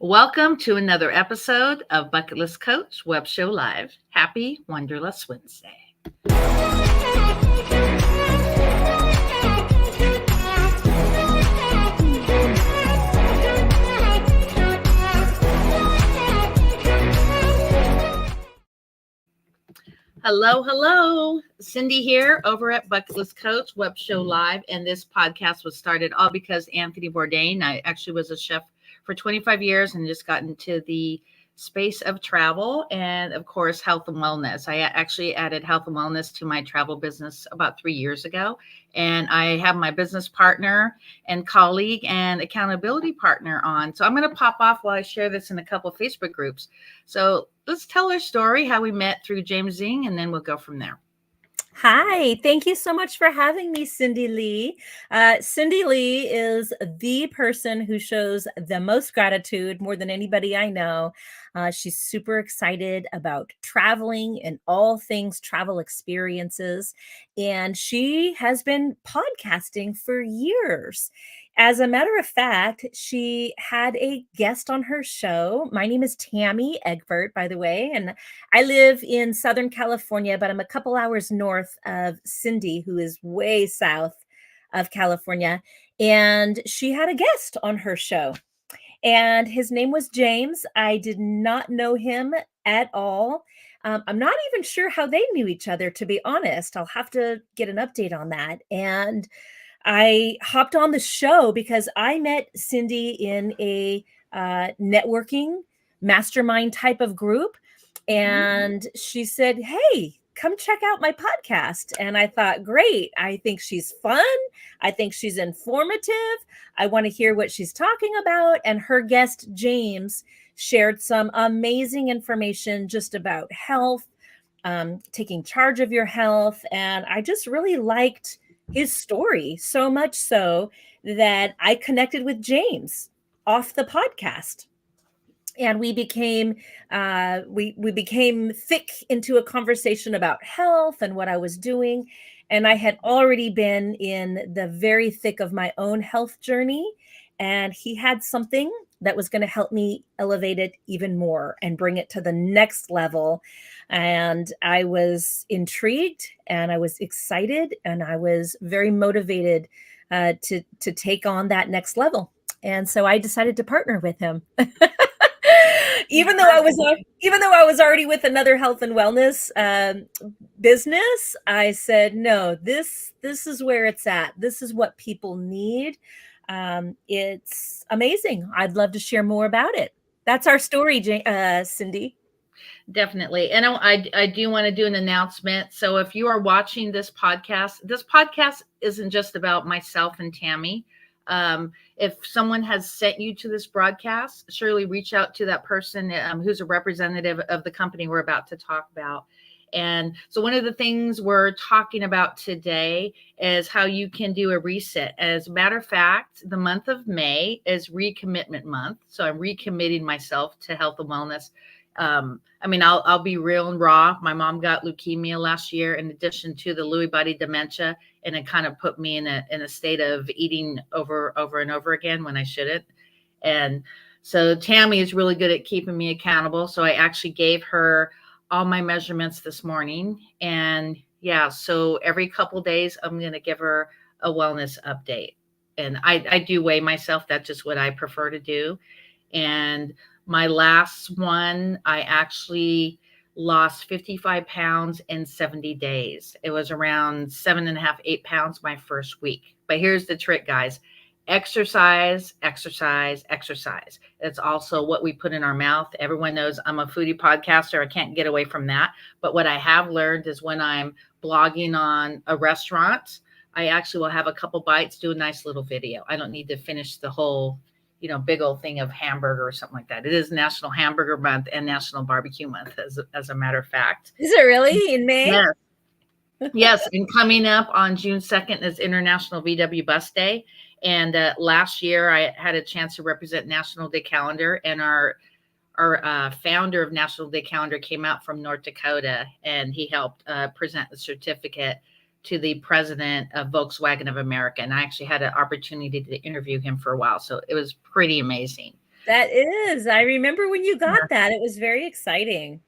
Welcome to another episode of Bucket List Coach Web Show Live. Happy Wonderlust Wednesday. Hello. Cindy here over at Bucket List Coach Web Show Live. And this podcast was started all because Anthony Bourdain, I actually was a chef for 25 years and just got into the space of travel and, of course, health and wellness. I actually added health and wellness to my travel business about 3 years ago. And I have my business partner and colleague and accountability partner on. So I'm going to pop off while I share this in a couple of Facebook groups. So let's tell our story, how we met through James Zing, and then we'll go from there. Hi, thank you so much for having me, Cindy Lee. Cindy Lee is the person who shows the most gratitude more than anybody I know. She's super excited about traveling and all things travel experiences. And she has been podcasting for years. As a matter of fact, she had a guest on her show. My name is Tami Egbert, by the way, and I live in Southern California, but I'm a couple hours north of Cindy, who is way south of California. And she had a guest on her show, and his name was James. I did not know him at all. I'm not even sure how they knew each other, to be honest. I'll have to get an update on that. And I hopped on the show because I met Cindy in a networking mastermind type of group. And she said, "Hey, come check out my podcast." And I thought, great. I think she's fun. I think she's informative. I want to hear what she's talking about. And her guest, James, shared some amazing information just about health, taking charge of your health. And I just really liked his story, so much so that I connected with James off the podcast. And we became we became thick into a conversation about health and what I was doing. And I had already been in the very thick of my own health journey. And he had something that was going to help me elevate it even more and bring it to the next level. And I was intrigued and I was excited and I was very motivated to take on that next level. And so I decided to partner with him. Even though I was already with another health and wellness business, I said, no, this is where it's at. This is what people need. It's amazing. I'd love to share more about it. That's our story, Cindy. Definitely. And I do want to do an announcement. So if you are watching this podcast isn't just about myself and Tami. If someone has sent you to this broadcast, surely reach out to that person who's a representative of the company we're about to talk about. And so one of the things we're talking about today is how you can do a reset. As a matter of fact, the month of May is recommitment month. So I'm recommitting myself to health and wellness. I'll be real and raw. My mom got leukemia last year, in addition to the Lewy body dementia, and it kind of put me in a state of eating over and over again when I shouldn't. And so Tami is really good at keeping me accountable. So I actually gave her all my measurements this morning. And yeah, so every couple of days, I'm going to give her a wellness update. And I do weigh myself. That's just what I prefer to do. And my last one, I actually lost 55 pounds in 70 days. It was around 7.5, 8 pounds my first week. But here's the trick, guys. Exercise. It's also what we put in our mouth. Everyone knows I'm a foodie podcaster. I can't get away from that. But what I have learned is when I'm blogging on a restaurant, I actually will have a couple bites, do a nice little video. I don't need to finish the whole big old thing of hamburger or something like that. It is National Hamburger Month and National Barbecue Month, as a matter of fact. Is it really in May? Yes. Yes. And coming up on June 2nd is International VW Bus Day. And last year I had a chance to represent National Day Calendar, and our founder of National Day Calendar came out from North Dakota, and he helped present the certificate to the president of Volkswagen of America. And I actually had an opportunity to interview him for a while. So it was pretty amazing. That is. I remember when you got that. It was very exciting.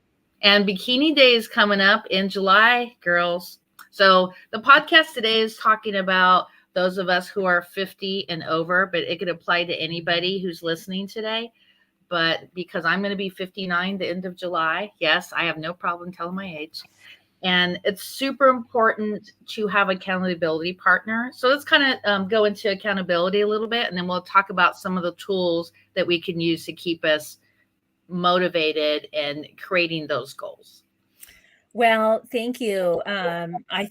And Bikini Day is coming up in July, girls. So the podcast today is talking about those of us who are 50 and over, but it could apply to anybody who's listening today. But because I'm going to be 59 the end of July, yes, I have no problem telling my age. And it's super important to have accountability partner. So let's kind of go into accountability a little bit, and then we'll talk about some of the tools that we can use to keep us motivated and creating those goals. Well, thank you. I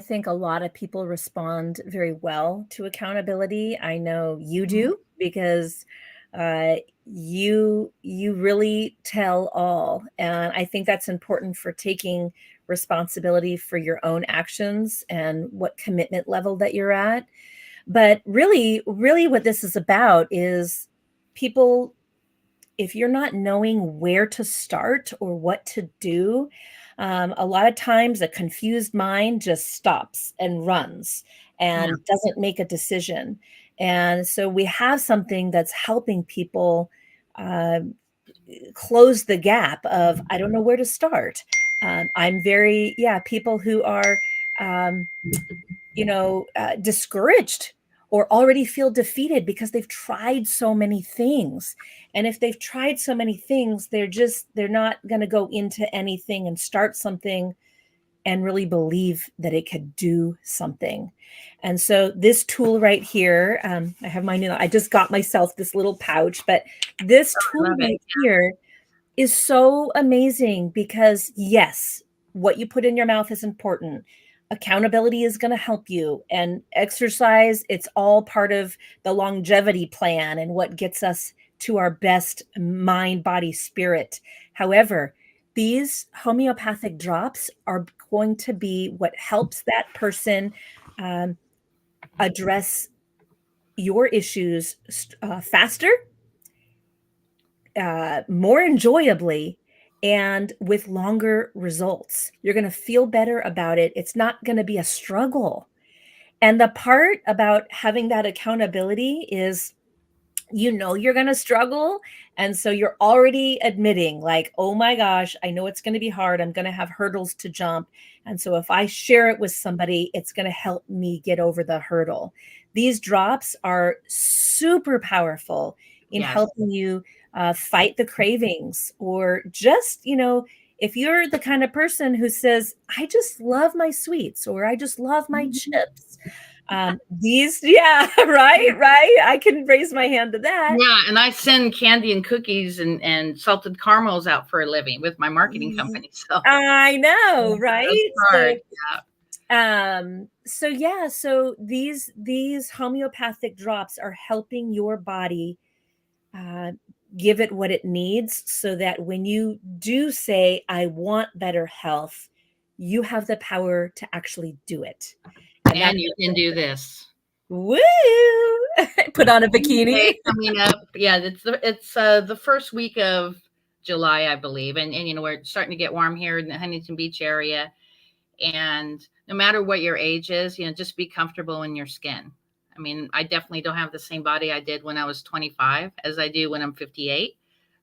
think a lot of people respond very well to accountability. I know you do because uh, you really tell all, and I think that's important for taking responsibility for your own actions and what commitment level that you're at. But really, what this is about is people, if you're not knowing where to start or what to do, a lot of times a confused mind just stops and runs Yeah. and doesn't make a decision. And so we have something that's helping people uh, close the gap of, I don't know where to start. I'm very, yeah, people who are, um, discouraged or already feel defeated because they've tried so many things. And if they've tried so many things, they're not going to go into anything and start something and really believe that it could do something. And so this tool right here, I have mine, I just got myself this little pouch, but this I tool love it. right here is so amazing because, yes, what you put in your mouth is important. Accountability is going to help you, and exercise, it's all part of the longevity plan and what gets us to our best mind, body, spirit. However, these homeopathic drops are going to be what helps that person um, address your issues faster, more enjoyably, and with longer results. You're going to feel better about it. It's not going to be a struggle. And the part about having that accountability is, you're going to struggle. And so you're already admitting, like, oh my gosh, I know it's going to be hard. I'm going to have hurdles to jump. And so if I share it with somebody, it's going to help me get over the hurdle. These drops are super powerful in Yes. helping you fight the cravings, or just, if you're the kind of person who says, I just love my sweets, or I just love my chips, yeah, right. I can raise my hand to that. Yeah, and I send candy and cookies and salted caramels out for a living with my marketing company. So I know, that's right? hard. So these homeopathic drops are helping your body uh, give it what it needs, so that when you do say, I want better health, you have the power to actually do it. And that's And you can do this. woo! Put on a bikini. Day coming up. Yeah, it's the first week of July, I believe, and we're starting to get warm here in the Huntington Beach area. And no matter what your age is, just be comfortable in your skin. I mean, I definitely don't have the same body I did when I was 25 as I do when I'm 58,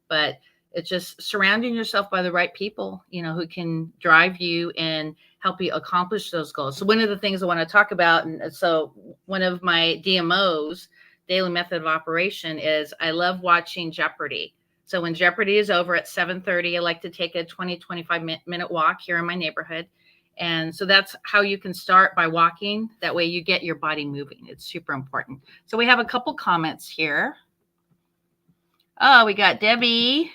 but it's just surrounding yourself by the right people, who can drive you and help you accomplish those goals. So one of the things I want to talk about, and so one of my DMOs, daily method of operation, is I love watching Jeopardy. So when Jeopardy is over at 7:30, I like to take a 25-minute walk here in my neighborhood. And so that's how you can start, by walking. That way you get your body moving. It's super important. So we have a couple comments here. Oh, we got Debbie,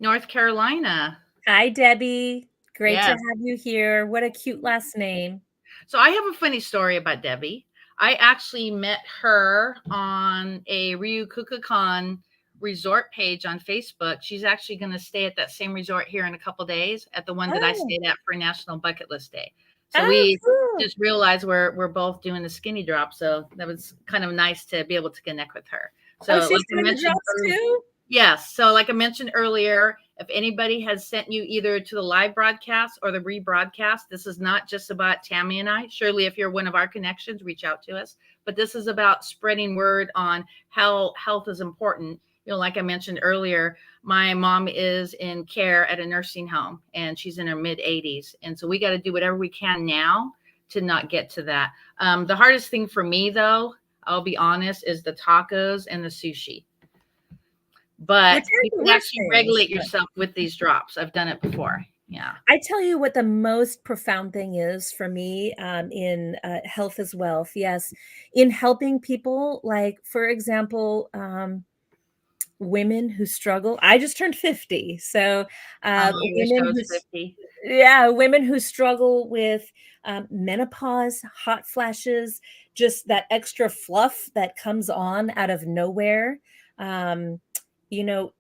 North Carolina. Hi, Debbie. Great to Yes. have you here. What a cute last name. So I have a funny story about Debbie. I actually met her on a Ryukukukan resort page on Facebook. She's actually going to stay at that same resort here in a couple days, at the one that I stayed at for National Bucket List Day. So we Cool. just realized we're both doing the skinny drop. So that was kind of nice to be able to connect with her. So She's doing the drops too? yes. So like I mentioned earlier, If anybody has sent you either to the live broadcast or the rebroadcast, this is not just about Tami and I. Surely, if you're one of our connections, reach out to us. But this is about spreading word on how health is important. Like I mentioned earlier, my mom is in care at a nursing home and she's in her mid 80s. And so we got to do whatever we can now to not get to that. The hardest thing for me, though, I'll be honest, is the tacos and the sushi. But you can actually regulate yourself with these drops. I've done it before. Yeah. I tell you what the most profound thing is for me in health is wealth. Yes. In helping people, like, for example, women who struggle. I just turned 50. So I wish I was 50. Yeah, women who struggle with menopause, hot flashes, just that extra fluff that comes on out of nowhere. Um, you know,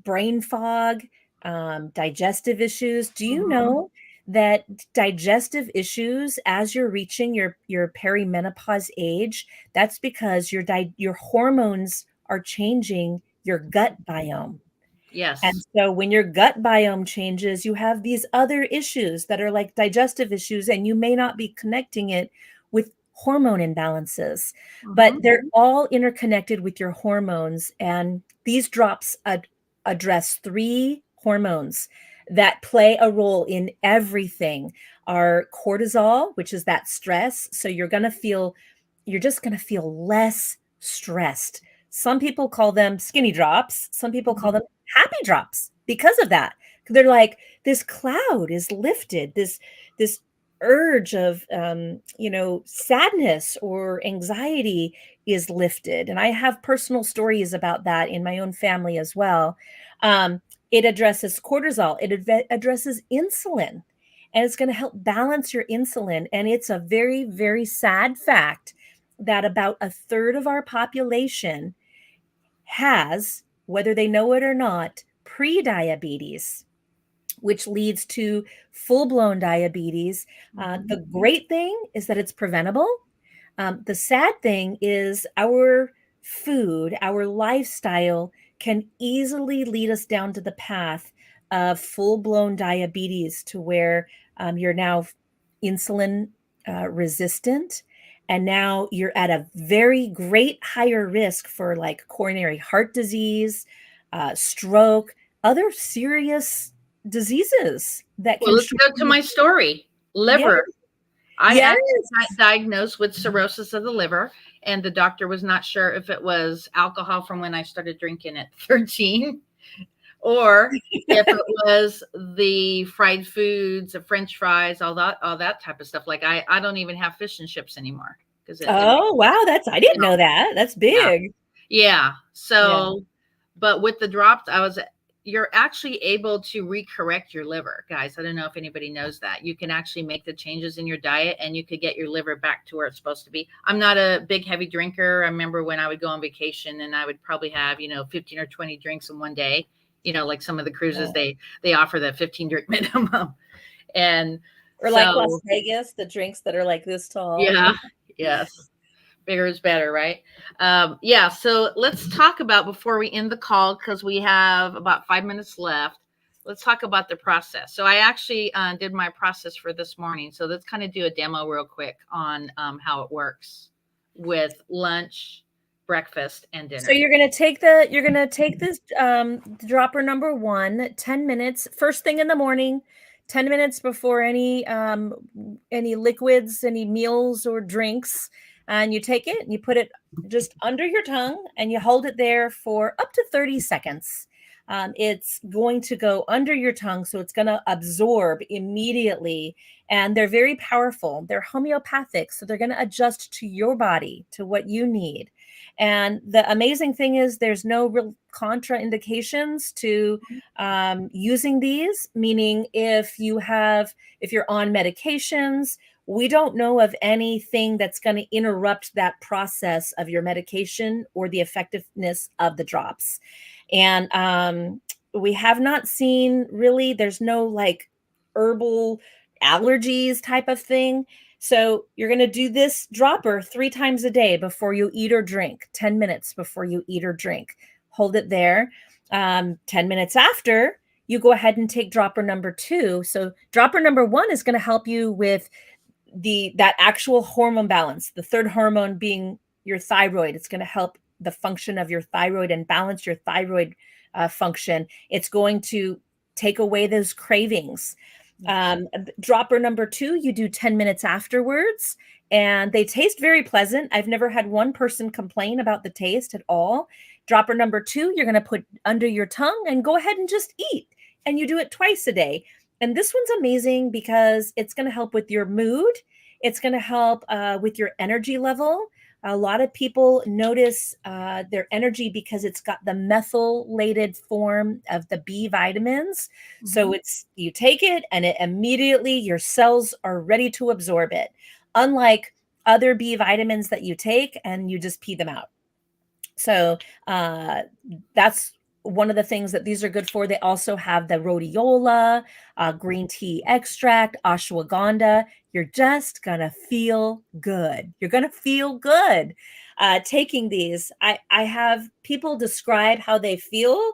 brain fog, digestive issues. Do you know that digestive issues, as you're reaching your perimenopause age, that's because your hormones are changing your gut biome. Yes. And so when your gut biome changes, you have these other issues that are like digestive issues, and you may not be connecting it with hormone imbalances, but they're all interconnected with your hormones. And these drops address 3 hormones that play a role in everything. Our cortisol, which is that stress. So you're just going to feel less stressed. Some people call them skinny drops. Some people call them happy drops because of that. They're like, this cloud is lifted, this urge of sadness or anxiety is lifted. And I have personal stories about that in my own family as well. It addresses cortisol, it addresses insulin, and it's going to help balance your insulin. And it's a very, very sad fact that about a third of our population has, whether they know it or not, prediabetes, which leads to full-blown diabetes. The great thing is that it's preventable. The sad thing is our food, our lifestyle can easily lead us down to the path of full-blown diabetes, to where you're now insulin resistant. And now you're at a very great higher risk for like coronary heart disease, stroke, other serious diseases that can. Let's go to my story. Liver. Yes. I actually got diagnosed with cirrhosis of the liver, and the doctor was not sure if it was alcohol from when I started drinking at 13 or if it was the fried foods, the French fries, all that type of stuff. Like I don't even have fish and chips anymore because wow, I didn't know that. That's big. Yeah. So, but with the drops, you're actually able to recorrect your liver, guys. I don't know if anybody knows that. You can actually make the changes in your diet and you could get your liver back to where it's supposed to be. I'm not a big heavy drinker. I remember when I would go on vacation and I would probably have, 15 or 20 drinks in one day. Like some of the cruises, they offer the 15 drink minimum. Or like Las Vegas, the drinks that are like this tall. Yeah. Yes. Bigger is better, right? So let's talk about, before we end the call, because we have about 5 minutes left, let's talk about the process. So I actually did my process for this morning. So let's kind of do a demo real quick on how it works with lunch, breakfast, and dinner. So you're gonna take this dropper number 1, 10 minutes, first thing in the morning, 10 minutes before any liquids, any meals or drinks. And you take it and you put it just under your tongue and you hold it there for up to 30 seconds. It's going to go under your tongue, so it's going to absorb immediately. And they're very powerful. They're homeopathic, so they're going to adjust to your body, to what you need. And the amazing thing is there's no real contraindications to using these, meaning if you're on medications, we don't know of anything that's going to interrupt that process of your medication or the effectiveness of the drops. And we have not seen, really, there's no like herbal allergies type of thing. So you're going to do this dropper 3 times a day before you eat or drink, 10 minutes before you eat or drink. hold it there. 10 minutes after, you go ahead and take dropper number 2. So dropper number 1 is going to help you with that actual hormone balance, the third hormone being your thyroid. It's going to help the function of your thyroid and balance your thyroid function. It's going to take away those cravings. Dropper number 2, you do 10 minutes afterwards, and they taste very pleasant. I've never had one person complain about the taste at all. Dropper number 2, you're going to put under your tongue and go ahead and just eat. And you do it twice a day. And this one's amazing because it's going to help with your mood. It's going to help with your energy level. A lot of people notice their energy because it's got the methylated form of the B vitamins. Mm-hmm. So you take it and it immediately your cells are ready to absorb it. Unlike other B vitamins that you take and you just pee them out. So that's one of the things that these are good for. They also have the rhodiola, green tea extract, ashwagandha. You're just going to feel good. You're going to feel good taking these. I have people describe how they feel.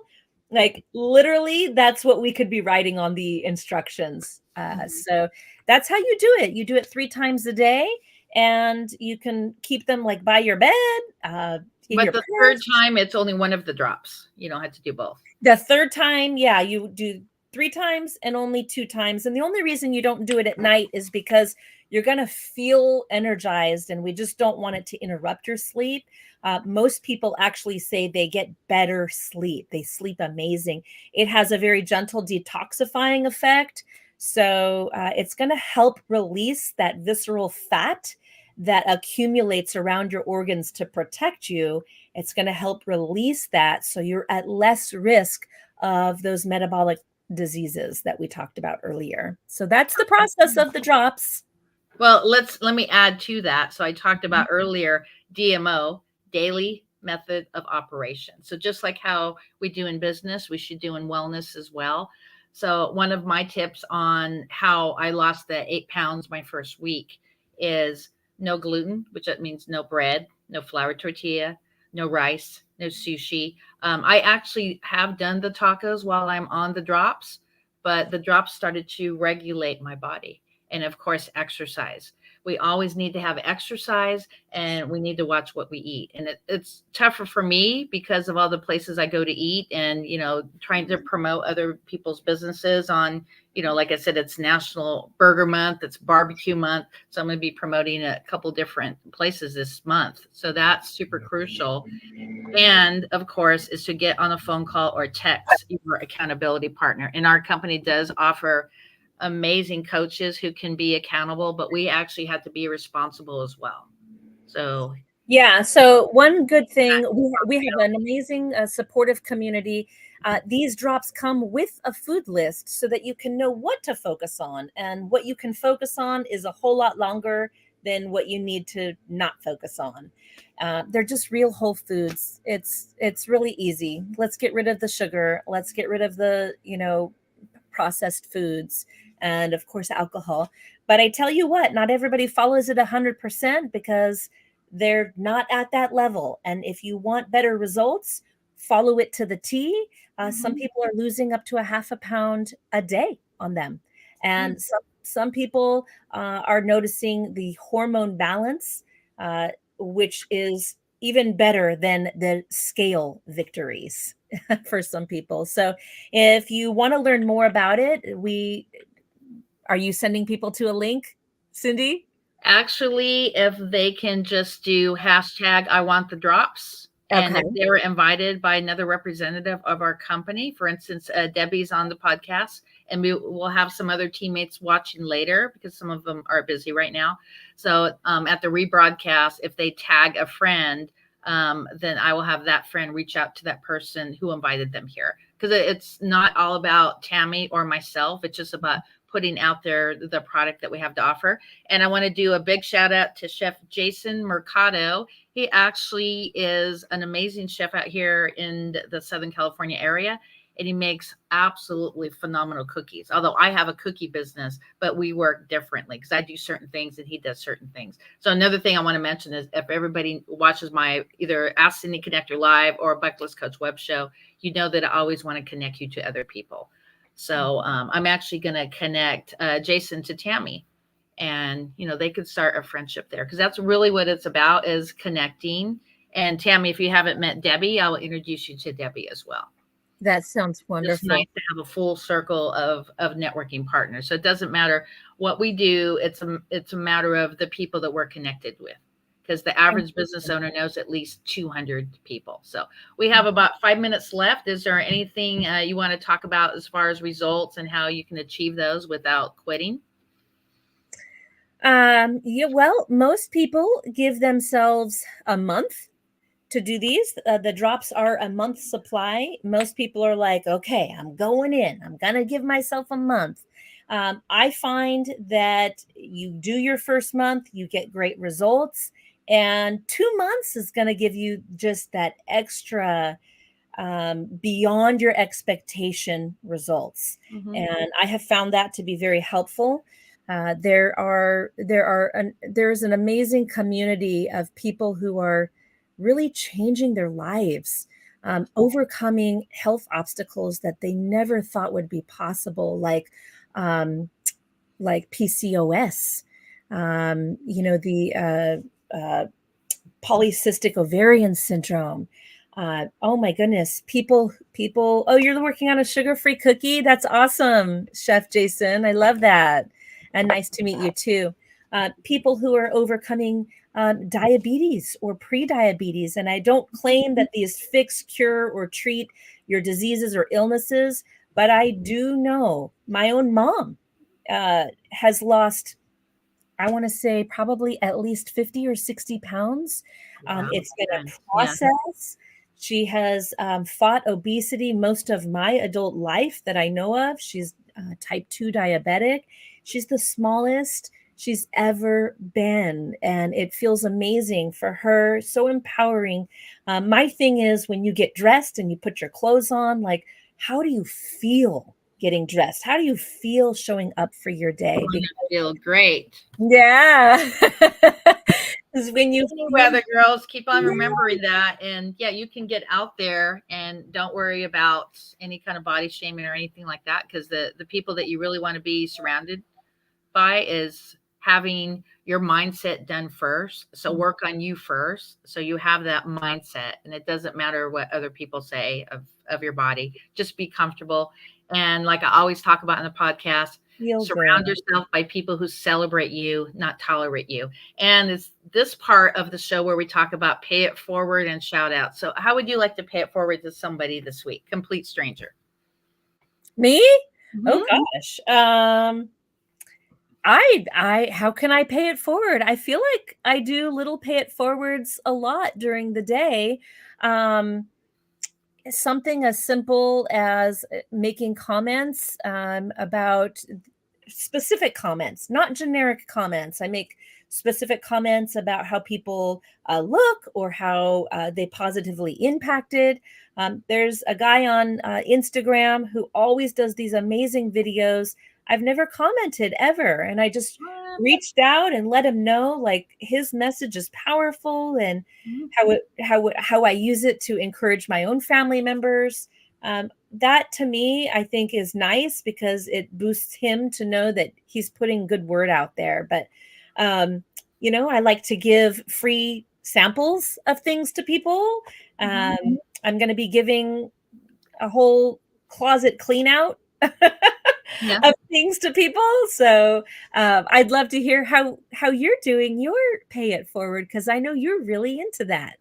Like literally, that's what we could be writing on the instructions. So that's how you do it. You do it 3 times a day, and you can keep them like by your bed. But the third time, it's only one of the drops. You don't have to do both. The third time, yeah, you do 3 times and only 2 times. And the only reason you don't do it at night is because you're going to feel energized, and we just don't want it to interrupt your sleep. Most people actually say they get better sleep. They sleep amazing. It has a very gentle detoxifying effect. So it's going to help release that visceral fat that accumulates around your organs to protect you. It's going to help release that, so you're at less risk of those metabolic diseases that we talked about earlier. So that's the process of the drops. Well, let me add to that. So I talked about earlier DMO, daily method of operation. So just like how we do in business, we should do in wellness as well. So one of my tips on how I lost the 8 pounds my first week is no gluten, which that means no bread, no flour tortilla, no rice, no sushi. I actually have done the tacos while I'm on the drops, but the drops started to regulate my body. And of course, exercise. We always need to have exercise, and we need to watch what we eat. And it's tougher for me because of all the places I go to eat, and, trying to promote other people's businesses on, like I said, it's National Burger Month, it's barbecue month. So I'm going to be promoting a couple different places this month. So that's super crucial. And of course, is to get on a phone call or text your accountability partner. And our company does offer amazing coaches who can be accountable, but we actually have to be responsible as well. So yeah, so one good thing, we have an amazing supportive community. These drops come with a food list so that you can know what to focus on, and what you can focus on is a whole lot longer than what you need to not focus on. They're just real whole foods. It's really easy. Let's get rid of the sugar. Let's get rid of the, processed foods, and of course alcohol. But I tell you what, not everybody follows it 100% because they're not at that level. And if you want better results, follow it to the T. Some people are losing up to a half a pound a day on them. And some people are noticing the hormone balance, which is even better than the scale victories for some people. So if you want to learn more about it, are you sending people to a link, Cindy? Actually, if they can just do hashtag I want the drops, and if they were invited by another representative of our company, for instance, Debbie's on the podcast, and we will have some other teammates watching later because some of them are busy right now. So at the rebroadcast, if they tag a friend, then I will have that friend reach out to that person who invited them here. Because it's not all about Tami or myself. It's just about putting out there the product that we have to offer. And I want to do a big shout out to Chef Jason Mercado. He actually is an amazing chef out here in the Southern California area. and he makes absolutely phenomenal cookies. Although I have a cookie business, but we work differently because I do certain things and he does certain things. So another thing I want to mention is if everybody watches my either Ask Cindy Connector Live or Buckless Coach web show, you know that I always want to connect you to other people. So I'm actually going to connect Jason to Tammy, and they could start a friendship there because that's really what it's about, is connecting. And Tammy, if you haven't met Debbie, I will introduce you to Debbie as well. That sounds It's wonderful. nice to have a full circle of networking partners. So it doesn't matter what we do. It's a matter of the people that we're connected with, because the average business owner knows at least 200 people. So we have about 5 minutes left. Is there anything you want to talk about as far as results and how you can achieve those without quitting? Yeah, well, most people give themselves a month to do these. The drops are a month supply. Most people are like, okay, I'm going in. I'm going to give myself a month. I find that you do your first month, you get great results, and 2 months is going to give you just that extra beyond your expectation results. Mm-hmm. And I have found that to be very helpful. There's an amazing community of people who are really changing their lives, overcoming health obstacles that they never thought would be possible, like PCOS, the polycystic ovarian syndrome. Oh my goodness, people. Oh, you're working on a sugar-free cookie. That's awesome, Chef Jason. I love that, and nice to meet you too. People who are overcoming diabetes or pre-diabetes, and I don't claim that these fix, cure, or treat your diseases or illnesses, but I do know my own mom has lost, I want to say, probably at least 50 or 60 pounds. Wow. It's been a Yeah. process. She has fought obesity most of my adult life that I know of. She's type 2 diabetic. She's the smallest she's ever been. And it feels amazing for her, so empowering. My thing is, when you get dressed and you put your clothes on, like, how do you feel getting dressed? How do you feel showing up for your day? I feel great. Yeah. Because when you weather girls, keep on remembering that. And yeah, you can get out there and don't worry about any kind of body shaming or anything like that, because the people that you really want to be surrounded by is having your mindset done first. So work on you first, so you have that mindset, and it doesn't matter what other people say of your body. Just be comfortable. And like I always talk about in the podcast, surround yourself by people who celebrate you, not tolerate you. And it's this part of the show where we talk about pay it forward and shout out. So how would you like to pay it forward to somebody this week? Complete stranger. Me? Mm-hmm. Oh gosh. How can I pay it forward? I feel like I do little pay it forwards a lot during the day. Something as simple as making comments about specific comments, not generic comments. I make specific comments about how people look or how they positively impacted. There's a guy on Instagram who always does these amazing videos. I've never commented ever. And I just reached out and let him know, like, his message is powerful, and how I use it to encourage my own family members. That to me, I think, is nice because it boosts him to know that he's putting good word out there. But, I like to give free samples of things to people. I'm going to be giving a whole closet clean out of things to people. So I'd love to hear how you're doing your pay it forward, because I know you're really into that.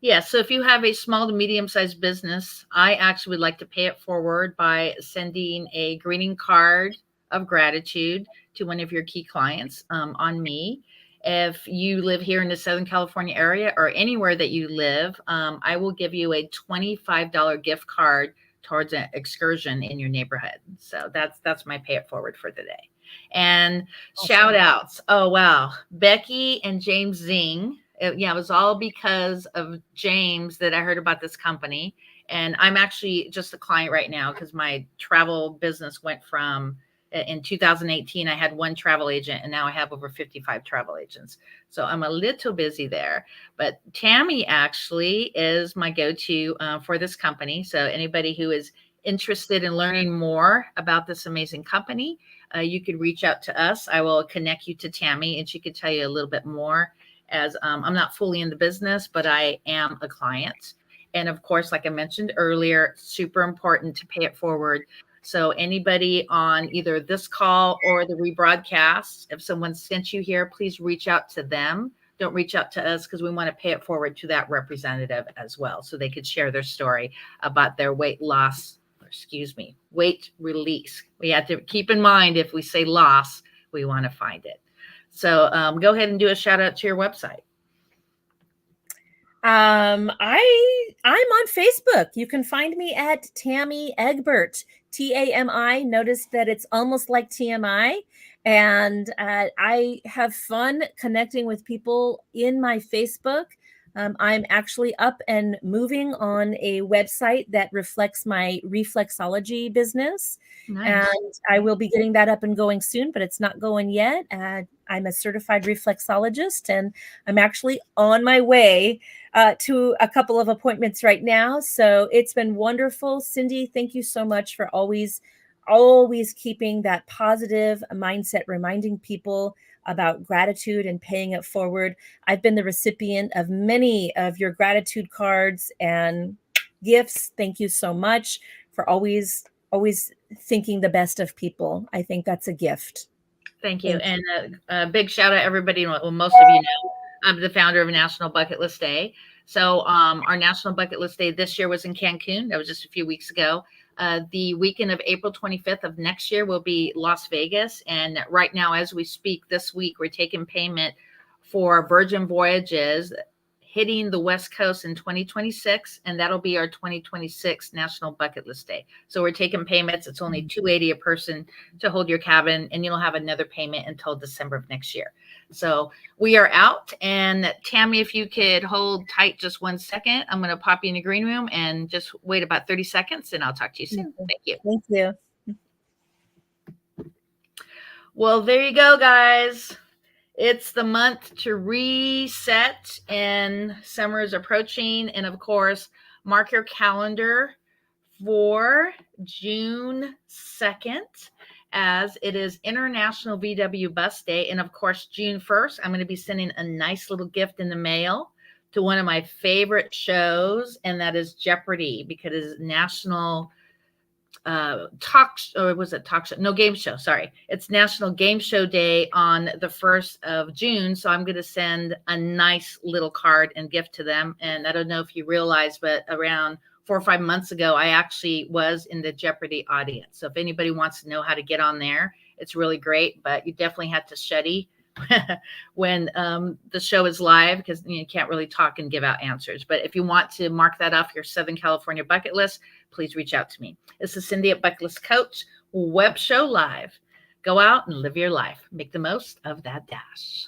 Yeah, so if you have a small to medium-sized business, I actually would like to pay it forward by sending a greeting card of gratitude to one of your key clients on me. If you live here in the Southern California area or anywhere that you live, I will give you a $25 gift card towards an excursion in your neighborhood. So that's my pay it forward for the day. And awesome. Shout outs. Oh, wow. Becky and James Zing. it was all because of James that I heard about this company. And I'm actually just a client right now because my travel business went from in 2018, I had one travel agent, and now I have over 55 travel agents. So I'm a little busy there. But Tami actually is my go-to for this company. So anybody who is interested in learning more about this amazing company, you could reach out to us. I will connect you to Tami, and she could tell you a little bit more. As I'm not fully in the business, but I am a client. And of course, like I mentioned earlier, super important to pay it forward. So anybody on either this call or the rebroadcast, if someone sent you here, please reach out to them. Don't reach out to us because we want to pay it forward to that representative as well, so they could share their story about their weight loss, weight release. We have to keep in mind, if we say loss, we want to find it. So go ahead and do a shout out to your website. I'm on Facebook. You can find me at Tami Egbert, TAMI. Notice that it's almost like TMI. And I have fun connecting with people in my Facebook. I'm actually up and moving on a website that reflects my reflexology business. Nice. And I will be getting that up and going soon, but it's not going yet. I'm a certified reflexologist, and I'm actually on my way to a couple of appointments right now. So it's been wonderful. Cindy, thank you so much for always keeping that positive mindset, reminding people about gratitude and paying it forward. I've been the recipient of many of your gratitude cards and gifts. Thank you so much for always thinking the best of people. I think that's a gift. Thank you. And a big shout out everybody. Well, most of you know, I'm the founder of National Bucket List Day. So our National Bucket List Day this year was in Cancun. That was just a few weeks ago. The weekend of April 25th of next year will be Las Vegas. And right now, as we speak this week, we're taking payment for Virgin Voyages hitting the West Coast in 2026, and that'll be our 2026 National Bucket List Day. So we're taking payments. It's only $280 a person to hold your cabin, and you'll have another payment until December of next year. So we are out. And Tami, if you could hold tight just 1 second, I'm going to pop you in the green room and just wait about 30 seconds, and I'll talk to you soon. Thank you. Thank you. Well, there you go, guys. It's the month to reset, and summer is approaching. And of course, mark your calendar for June 2nd, as it is International VW Bus Day. And of course, June 1st, I'm going to be sending a nice little gift in the mail to one of my favorite shows, and that is Jeopardy, because it is National game show. Sorry. It's National Game Show Day on the 1st of June. So I'm going to send a nice little card and gift to them. And I don't know if you realize, but around 4 or 5 months ago, I actually was in the Jeopardy audience. So if anybody wants to know how to get on there, it's really great, but you definitely have to study when the show is live, because you can't really talk and give out answers. But if you want to mark that off your Southern California bucket list, please reach out to me. This is Cindy at Bucket List Coach Web Show Live. Go out and live your life. Make the most of that dash.